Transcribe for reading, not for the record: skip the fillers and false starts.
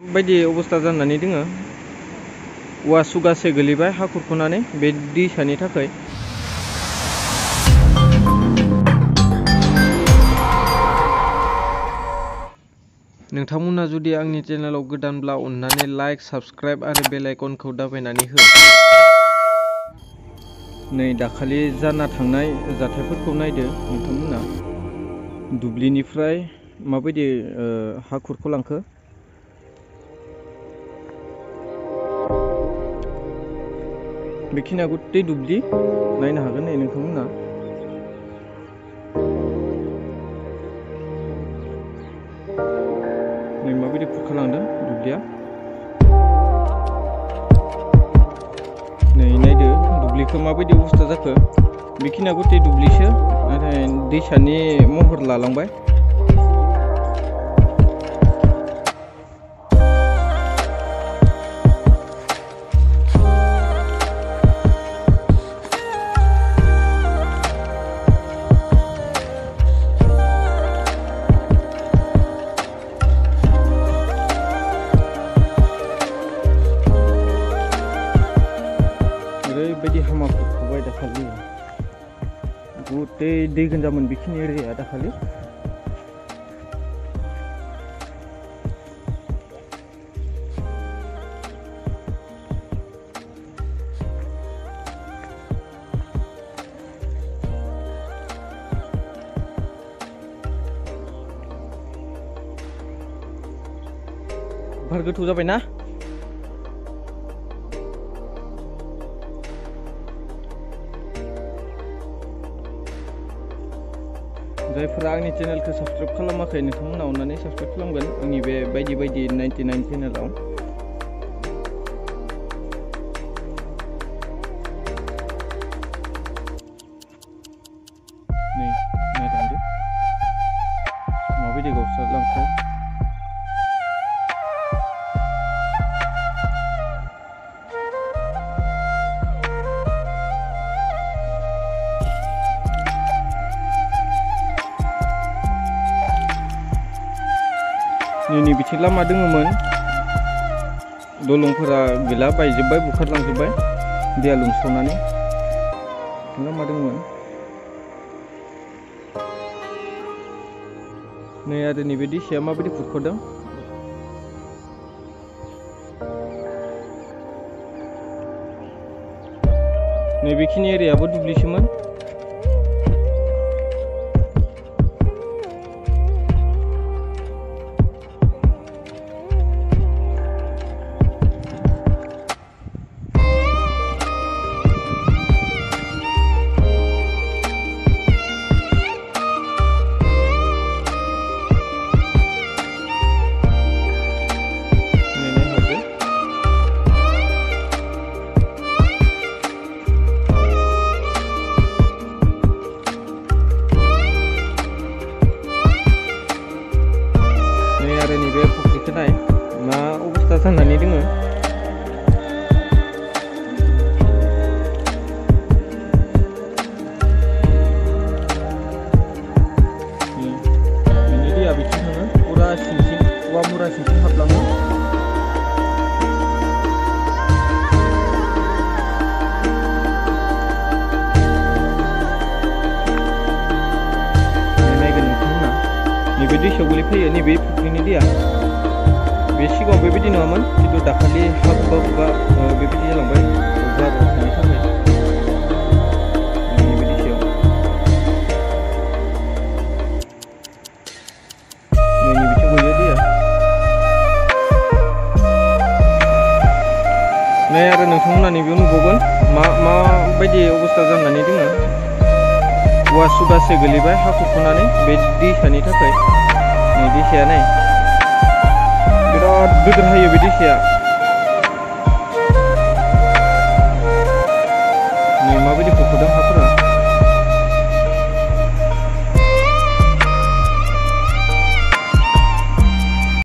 बायदि अबस्था जानानै दोङो औवा सुगासे गोलैबाय हा खुरख'नानै बे दैसानि थाखाय। नोंथांमोना जुदि आंनि चेनेलाव गोदानब्ला अन्नानै लाइक साबस्क्राइब आरो बेल आइकनखौ दाबायनानै हो। नै दाखालि जाना थांनाय जाथायफोरखौ नायदो नोंथांमोना, दुब्लिनिफ्राय माबायदि हा खुरख'लांखो। बेखिनिया गथै दुब्लि नायनो हागोन नै नोंथांमोना। नै माबायदि खुरखालांदों दुब्लिया। नै नायदो दुब्लिखौ माबायदि अबस्था जाखो। बेखिनिया गथै दुब्लिसो, नाथाय दैसानि महर लालांबाय। ओरैबायदि हामा खुरखाबाय दाखालि, गथै दै गोनजामोन बेखिनि एरियाया दाखालि। बार गोथौ जाबायना। जायफोरा आंनि चेनेलखौ साबस्क्राइब खालामाखै नोंथांमोना अन्नानै साबस्क्राइब खालामगोन आंनि बे बायदि बायदि 99 चेनेलाव। नै नायलांदो माबायदि गावस्रालांखो। नै बिथिं लामा दोङोमोन, दलंफोरा गैला, बायजोब्बाय, बुखारलांजोब्बाय दैया लोमसावनानै। लामा दोङोमोन। नै आरो नैबे दैसाया माबायदि खुरख'दों। नैबेखिनि एरियाबो दुब्लिसोमोन। आरो नैबे फुख्रिखौ नाय मा अबस्था जानानै दोङो। बिनि दैया बिथिं थाङो, फुरा सिंसिं औवा मुरा सिंसिं हाबलाङो। नायगोन नोंथांमोना, नैबे दैसायाव गोलैफैयो नैबे फुख्रिनि दैया। बे सिगाङाव बेबायदि नङामोन, खिन्थु दाखालि हा गुगा गुगा बेबायदि जालांबाय जाब्रबथायनि थाखाय। नैबे दैसायाव नै बिथिं गोलैयो दैया। नै आरो नोंथांमोना नैबेयाव नुबावगोन माबायदि अबस्था जानानै दोङो। औवा सुगासे गोलैबाय हा खुरख'नानै बे दैसानि थाखाय। नै दैसाया नाय, बिराद गिदिर हायो बे दैसाया।